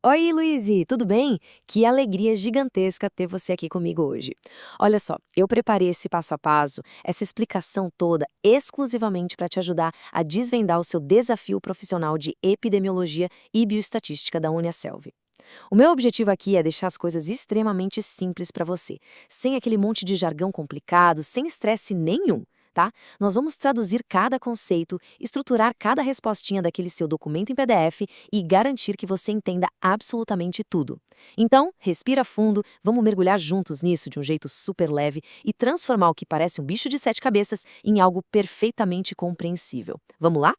Oi, Luíse, tudo bem? Que alegria gigantesca ter você aqui comigo hoje. Olha só, eu preparei esse passo a passo, essa explicação toda, exclusivamente para te ajudar a desvendar o seu desafio profissional de epidemiologia e bioestatística da Uniaselv. O meu objetivo aqui é deixar as coisas extremamente simples para você, sem aquele monte de jargão complicado, sem estresse nenhum. Tá? Nós vamos traduzir cada conceito, estruturar cada respostinha daquele seu documento em PDF e garantir que você entenda absolutamente tudo. Então, respira fundo, vamos mergulhar juntos nisso de um jeito super leve e transformar o que parece um bicho de sete cabeças em algo perfeitamente compreensível. Vamos lá?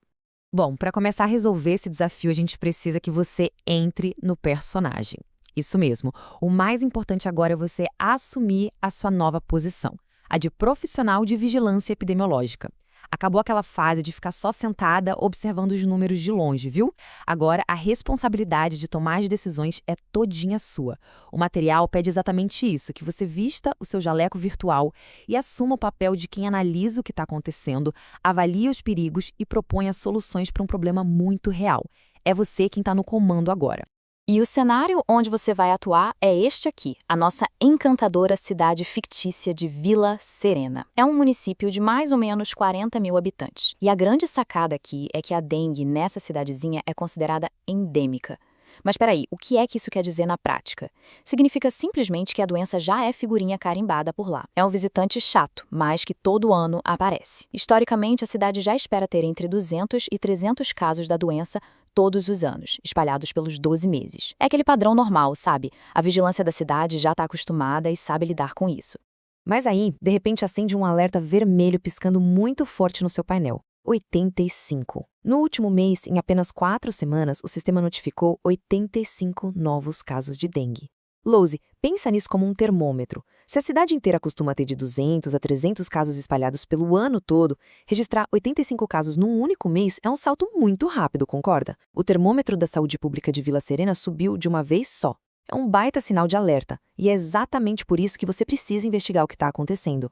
Bom, para começar a resolver esse desafio, a gente precisa que você entre no personagem. Isso mesmo. O mais importante agora é você assumir a sua nova posição, a de profissional de vigilância epidemiológica. Acabou aquela fase de ficar só sentada observando os números de longe, viu? Agora a responsabilidade de tomar as decisões é todinha sua. O material pede exatamente isso, que você vista o seu jaleco virtual e assuma o papel de quem analisa o que está acontecendo, avalia os perigos e propõe as soluções para um problema muito real. É você quem está no comando agora. E o cenário onde você vai atuar é este aqui, a nossa encantadora cidade fictícia de Vila Serena. É um município de mais ou menos 40 mil habitantes. E a grande sacada aqui é que a dengue nessa cidadezinha é considerada endêmica. Mas peraí, o que é que isso quer dizer na prática? Significa simplesmente que a doença já é figurinha carimbada por lá. É um visitante chato, mas que todo ano aparece. Historicamente, a cidade já espera ter entre 200 e 300 casos da doença todos os anos, espalhados pelos 12 meses. É aquele padrão normal, sabe? A vigilância da cidade já está acostumada e sabe lidar com isso. Mas aí, de repente, acende um alerta vermelho piscando muito forte no seu painel. 85. No último mês, em apenas 4 semanas, o sistema notificou 85 novos casos de dengue. Lose, pensa nisso como um termômetro. Se a cidade inteira costuma ter de 200 a 300 casos espalhados pelo ano todo, registrar 85 casos num único mês é um salto muito rápido, concorda? O termômetro da saúde pública de Vila Serena subiu de uma vez só. É um baita sinal de alerta, e é exatamente por isso que você precisa investigar o que está acontecendo.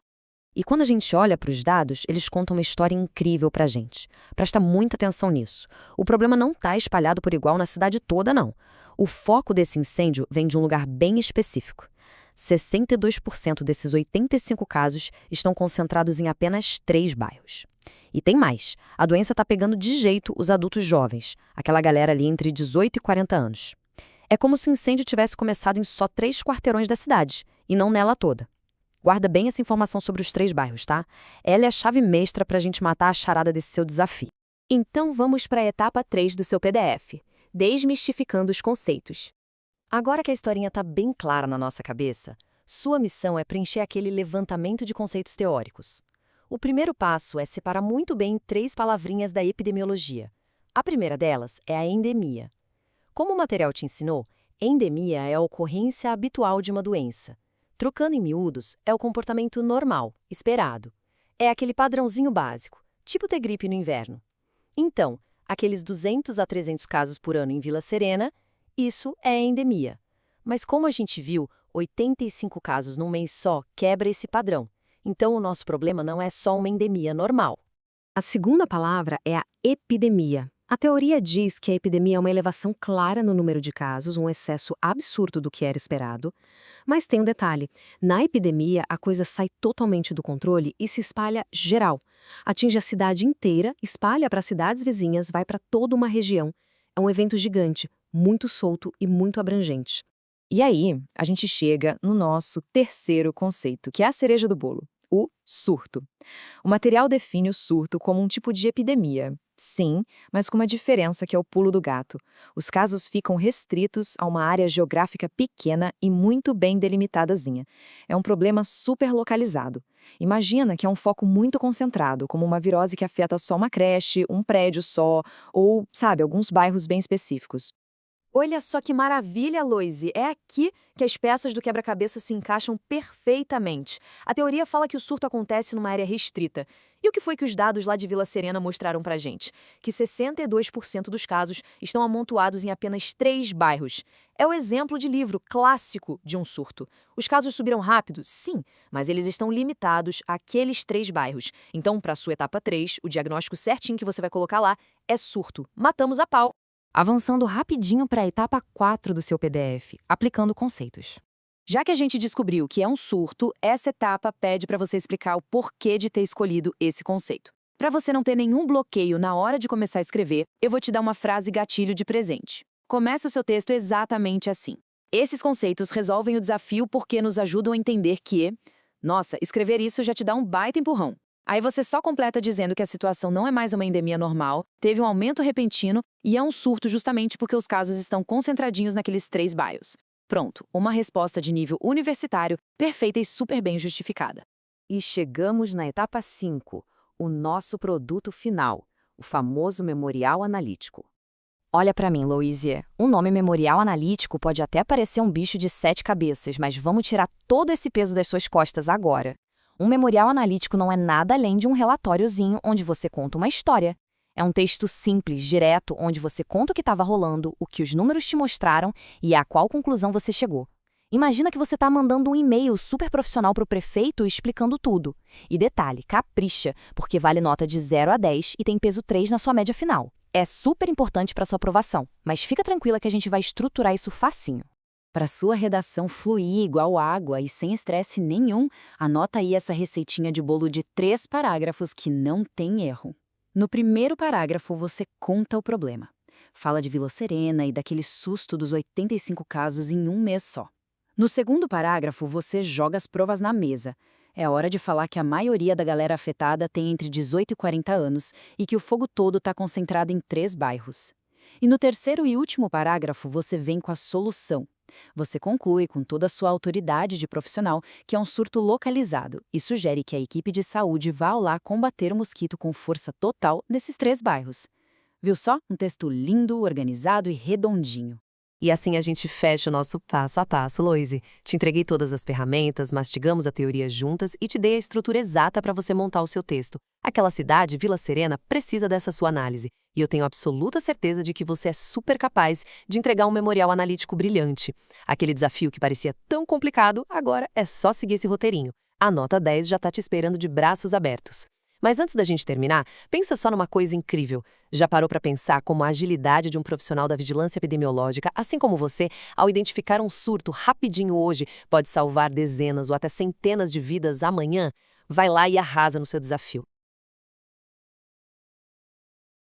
E quando a gente olha para os dados, eles contam uma história incrível para a gente. Presta muita atenção nisso. O problema não está espalhado por igual na cidade toda, não. O foco desse incêndio vem de um lugar bem específico. 62% desses 85 casos estão concentrados em apenas 3 bairros. E tem mais. A doença está pegando de jeito os adultos jovens, aquela galera ali entre 18 e 40 anos. É como se o incêndio tivesse começado em só 3 quarteirões da cidade, e não nela toda. Guarda bem essa informação sobre os 3 bairros, tá? Ela é a chave mestra para a gente matar a charada desse seu desafio. Então vamos para a etapa 3 do seu PDF, desmistificando os conceitos. Agora que a historinha está bem clara na nossa cabeça, sua missão é preencher aquele levantamento de conceitos teóricos. O primeiro passo é separar muito bem 3 palavrinhas da epidemiologia. A primeira delas é a endemia. Como o material te ensinou, endemia é a ocorrência habitual de uma doença. Trocando em miúdos, é o comportamento normal, esperado. É aquele padrãozinho básico, tipo ter gripe no inverno. Então, aqueles 200 a 300 casos por ano em Vila Serena, isso é endemia. Mas como a gente viu, 85 casos num mês só quebra esse padrão. Então, o nosso problema não é só uma endemia normal. A segunda palavra é a epidemia. A teoria diz que a epidemia é uma elevação clara no número de casos, um excesso absurdo do que era esperado. Mas tem um detalhe: na epidemia, a coisa sai totalmente do controle e se espalha geral. Atinge a cidade inteira, espalha para cidades vizinhas, vai para toda uma região. É um evento gigante, muito solto e muito abrangente. E aí, a gente chega no nosso terceiro conceito, que é a cereja do bolo, o surto. O material define o surto como um tipo de epidemia. Sim, mas com uma diferença que é o pulo do gato. Os casos ficam restritos a uma área geográfica pequena e muito bem delimitadazinha. É um problema super localizado. Imagina que é um foco muito concentrado, como uma virose que afeta só uma creche, um prédio só, ou, sabe, alguns bairros bem específicos. Olha só que maravilha, Loise! É aqui que as peças do quebra-cabeça se encaixam perfeitamente. A teoria fala que o surto acontece numa área restrita. E o que foi que os dados lá de Vila Serena mostraram pra gente? Que 62% dos casos estão amontoados em apenas 3 bairros. É o exemplo de livro clássico de um surto. Os casos subiram rápido? Sim, mas eles estão limitados àqueles 3 bairros. Então, para a sua etapa 3, o diagnóstico certinho que você vai colocar lá é surto. Matamos a pau. Avançando rapidinho para a etapa 4 do seu PDF, aplicando conceitos. Já que a gente descobriu que é um surto, essa etapa pede para você explicar o porquê de ter escolhido esse conceito. Para você não ter nenhum bloqueio na hora de começar a escrever, eu vou te dar uma frase gatilho de presente. Comece o seu texto exatamente assim. Esses conceitos resolvem o desafio porque nos ajudam a entender que, nossa, escrever isso já te dá um baita empurrão. Aí você só completa dizendo que a situação não é mais uma endemia normal, teve um aumento repentino e é um surto justamente porque os casos estão concentradinhos naqueles 3 bairros. Pronto, uma resposta de nível universitário, perfeita e super bem justificada. E chegamos na etapa 5, o nosso produto final, o famoso memorial analítico. Olha pra mim, Louise. O nome memorial analítico pode até parecer um bicho de 7 cabeças, mas vamos tirar todo esse peso das suas costas agora. Um memorial analítico não é nada além de um relatóriozinho onde você conta uma história. É um texto simples, direto, onde você conta o que estava rolando, o que os números te mostraram e a qual conclusão você chegou. Imagina que você está mandando um e-mail super profissional para o prefeito explicando tudo. E detalhe, capricha, porque vale nota de 0 a 10 e tem peso 3 na sua média final. É super importante para sua aprovação, mas fica tranquila que a gente vai estruturar isso facinho. Para sua redação fluir igual água e sem estresse nenhum, anota aí essa receitinha de bolo de 3 parágrafos que não tem erro. No primeiro parágrafo, você conta o problema. Fala de Vila Serena e daquele susto dos 85 casos em um mês só. No segundo parágrafo, você joga as provas na mesa. É hora de falar que a maioria da galera afetada tem entre 18 e 40 anos e que o fogo todo está concentrado em 3 bairros. E no terceiro e último parágrafo, você vem com a solução. Você conclui com toda a sua autoridade de profissional que é um surto localizado e sugere que a equipe de saúde vá lá combater o mosquito com força total nesses 3 bairros. Viu só? Um texto lindo, organizado e redondinho. E assim a gente fecha o nosso passo a passo, Loise. Te entreguei todas as ferramentas, mastigamos a teoria juntas e te dei a estrutura exata para você montar o seu texto. Aquela cidade, Vila Serena, precisa dessa sua análise. E eu tenho absoluta certeza de que você é super capaz de entregar um memorial analítico brilhante. Aquele desafio que parecia tão complicado, agora é só seguir esse roteirinho. A nota 10 já está te esperando de braços abertos. Mas antes da gente terminar, pensa só numa coisa incrível. Já parou para pensar como a agilidade de um profissional da vigilância epidemiológica, assim como você, ao identificar um surto rapidinho hoje, pode salvar dezenas ou até centenas de vidas amanhã? Vai lá e arrasa no seu desafio.